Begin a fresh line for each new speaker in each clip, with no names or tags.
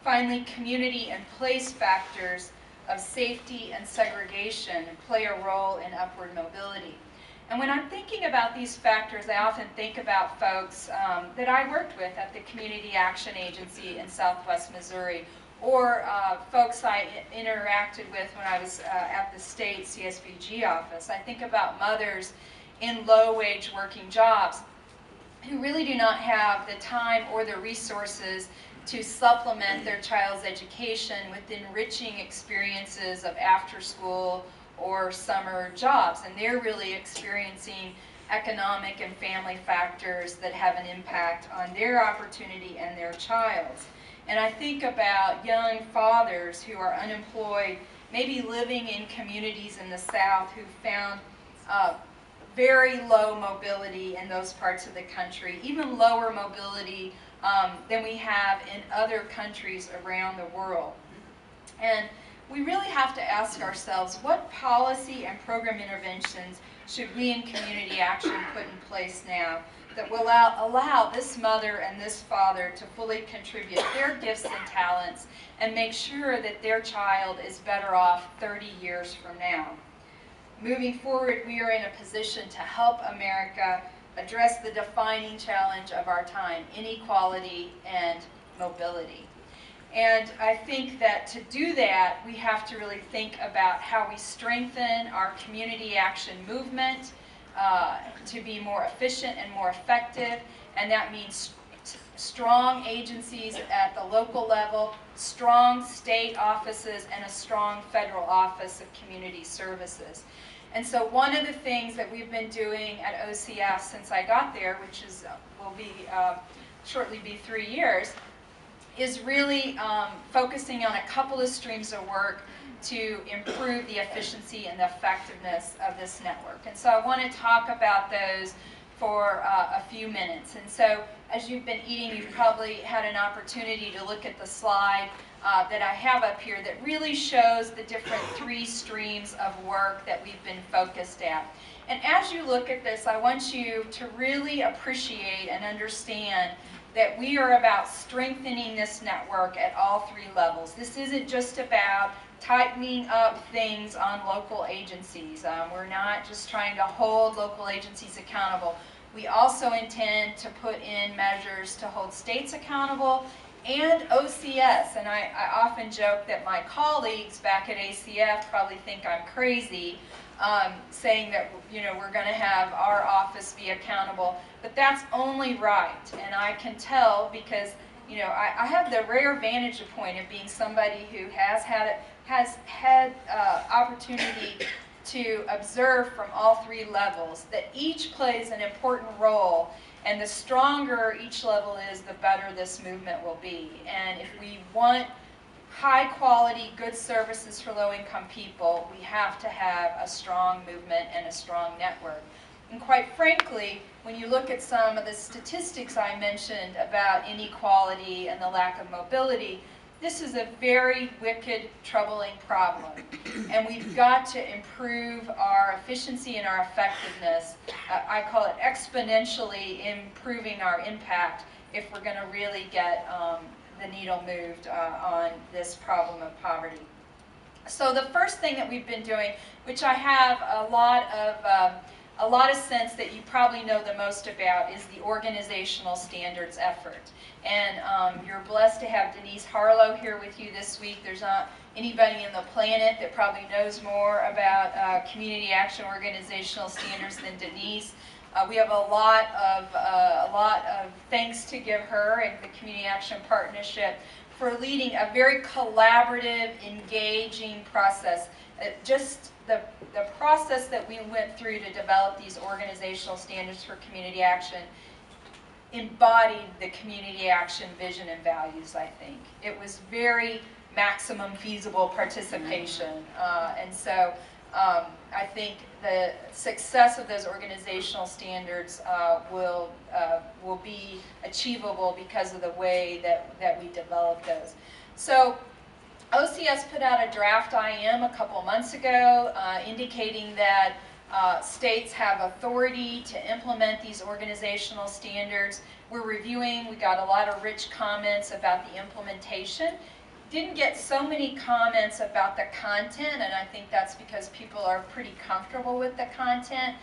Finally, community and place factors of safety and segregation play a role in upward mobility. And when I'm thinking about these factors, I often think about folks that I worked with at the Community Action Agency in Southwest Missouri, or folks I interacted with when I was at the state CSVG office. I think about mothers in low-wage working jobs who really do not have the time or the resources to supplement their child's education with enriching experiences of after-school or summer jobs. And they're really experiencing economic and family factors that have an impact on their opportunity and their child's. And I think about young fathers who are unemployed, maybe living in communities in the South who found very low mobility in those parts of the country, even lower mobility than we have in other countries around the world. And we really have to ask ourselves, what policy and program interventions should we in community action put in place now that will allow this mother and this father to fully contribute their gifts and talents and make sure that their child is better off 30 years from now. Moving forward, we are in a position to help America address the defining challenge of our time, inequality and mobility. And I think that to do that, we have to really think about how we strengthen our community action movement to be more efficient and more effective, and that means strong agencies at the local level, strong state offices, and a strong federal office of community services. And so one of the things that we've been doing at OCS since I got there, which is will be shortly be 3 years, is really focusing on a couple of streams of work to improve the efficiency and the effectiveness of this network. And so I want to talk about those for a few minutes. And so as you've been eating, you've probably had an opportunity to look at the slide that I have up here that really shows the different 3 streams of work that we've been focused at. And as you look at this, I want you to really appreciate and understand that we are about strengthening this network at all 3 levels. This isn't just about tightening up things on local agencies. We're not just trying to hold local agencies accountable. We also intend to put in measures to hold states accountable and OCS. And I often joke that my colleagues back at ACF probably think I'm crazy saying that we're going to have our office be accountable. But that's only right. And I can tell because I have the rare vantage point of being somebody who has had opportunity to observe from all 3 levels that each plays an important role, and the stronger each level is, the better this movement will be. And if we want high quality, good services for low-income people, we have to have a strong movement and a strong network. And quite frankly, when you look at some of the statistics I mentioned about inequality and the lack of mobility, this is a very wicked, troubling problem. And we've got to improve our efficiency and our effectiveness. I call it exponentially improving our impact if we're going to really get the needle moved on this problem of poverty. So the first thing that we've been doing, which I have a lot of sense that you probably know the most about, is the organizational standards effort. And you're blessed to have Denise Harlow here with you this week. There's not anybody on the planet that probably knows more about community action organizational standards than Denise. We have a lot of thanks to give her and the Community Action Partnership for leading a very collaborative, engaging process. Just the process that we went through to develop these organizational standards for community action embodied the community action vision and values, I think. It was very maximum feasible participation. And so I think the success of those organizational standards will be achievable because of the way that we develop those. So OCS put out a draft IM a couple months ago indicating that States have authority to implement these organizational standards. We're reviewing, we got a lot of rich comments about the implementation. Didn't get so many comments about the content, and I think that's because people are pretty comfortable with the content.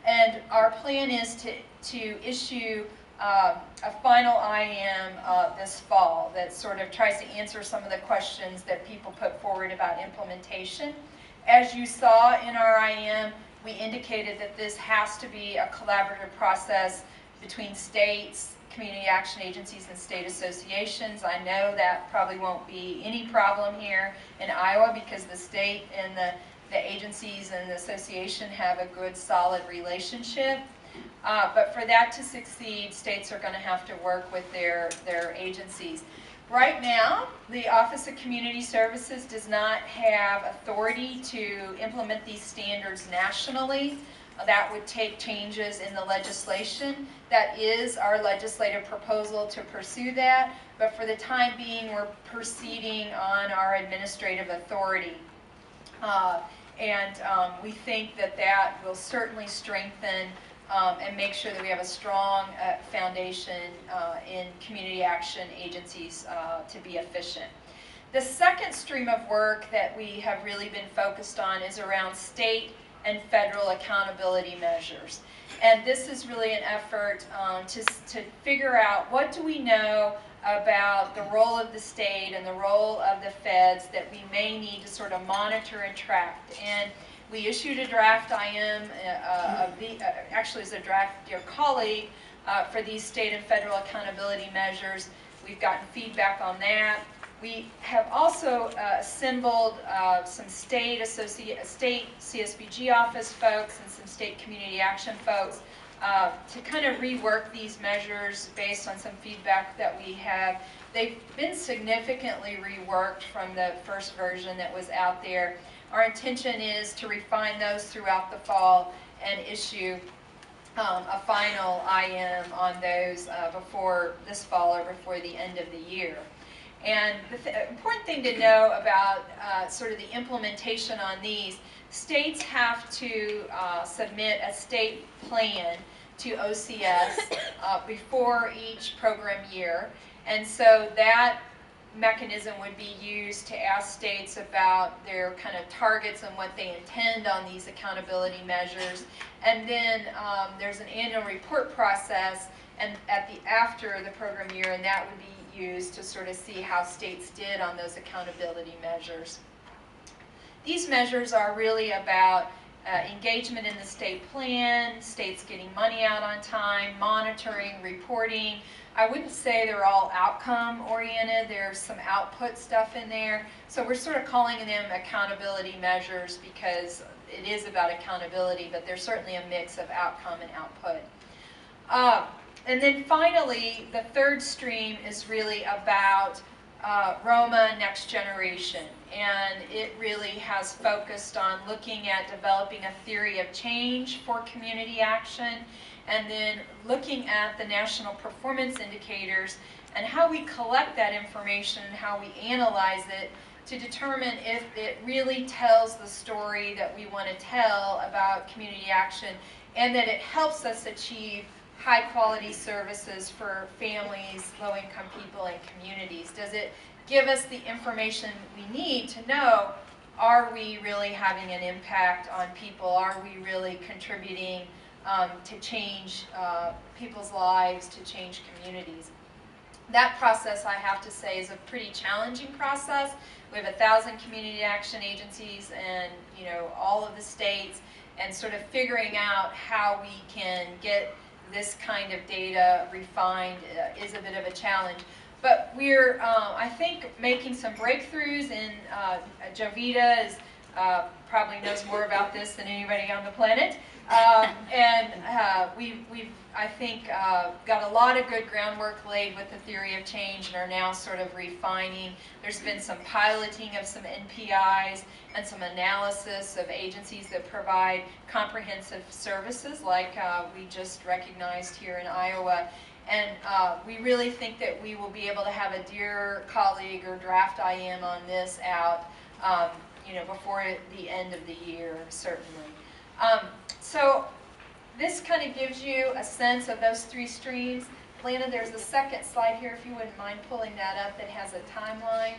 And our plan is to issue a final IM this fall that sort of tries to answer some of the questions that people put forward about implementation. As you saw in our IM, we indicated that this has to be a collaborative process between states, community action agencies, and state associations. I know that probably won't be any problem here in Iowa because the state and the agencies and the association have a good, solid relationship. But for that to succeed, states are going to have to work with their agencies. Right now, the Office of Community Services does not have authority to implement these standards nationally. That would take changes in the legislation. That is our legislative proposal to pursue that, but for the time being, we're proceeding on our administrative authority. We think that that will certainly strengthen and make sure that we have a strong foundation in community action agencies to be efficient. The second stream of work that we have really been focused on is around state and federal accountability measures. And this is really an effort to figure out what do we know about the role of the state and the role of the feds that we may need to sort of monitor and track. And we issued a draft IM, actually as a draft, dear colleague, for these state and federal accountability measures. We've gotten feedback on that. We have also assembled some state CSBG office folks and some state community action folks to kind of rework these measures based on some feedback that we have. They've been significantly reworked from the first version that was out there. Our intention is to refine those throughout the fall and issue a final IM on those before this fall or before the end of the year. And the important thing to know about sort of the implementation on these, states have to submit a state plan to OCS before each program year. And so that mechanism would be used to ask states about their kind of targets and what they intend on these accountability measures. And then there's an annual report process and after the program year, and that would be used to sort of see how states did on those accountability measures. These measures are really about engagement in the state plan, states getting money out on time, monitoring, reporting. I wouldn't say they're all outcome oriented. There's some output stuff in there. So we're sort of calling them accountability measures because it is about accountability, but there's certainly a mix of outcome and output. And then finally, the third stream is really about Roma Next Generation. And it really has focused on looking at developing a theory of change for community action, and then looking at the national performance indicators and how we collect that information and how we analyze it to determine if it really tells the story that we want to tell about community action and that it helps us achieve high quality services for families, low-income people, and communities. Does it give us the information we need to know, are we really having an impact on people? Are we really contributing to change people's lives, to change communities? That process, I have to say, is a pretty challenging process. We have 1,000 community action agencies and all of the states, and sort of figuring out how we can get this kind of data refined is a bit of a challenge. But we're, I think, making some breakthroughs in Jovita is, probably knows more about this than anybody on the planet. We've, I think, got a lot of good groundwork laid with the theory of change and are now sort of refining. There's been some piloting of some NPIs and some analysis of agencies that provide comprehensive services like we just recognized here in Iowa. And we really think that we will be able to have a dear colleague or draft IM on this out before the end of the year, certainly. So this kind of gives you a sense of those three streams. Lana, there's a second slide here, if you wouldn't mind pulling that up, that has a timeline.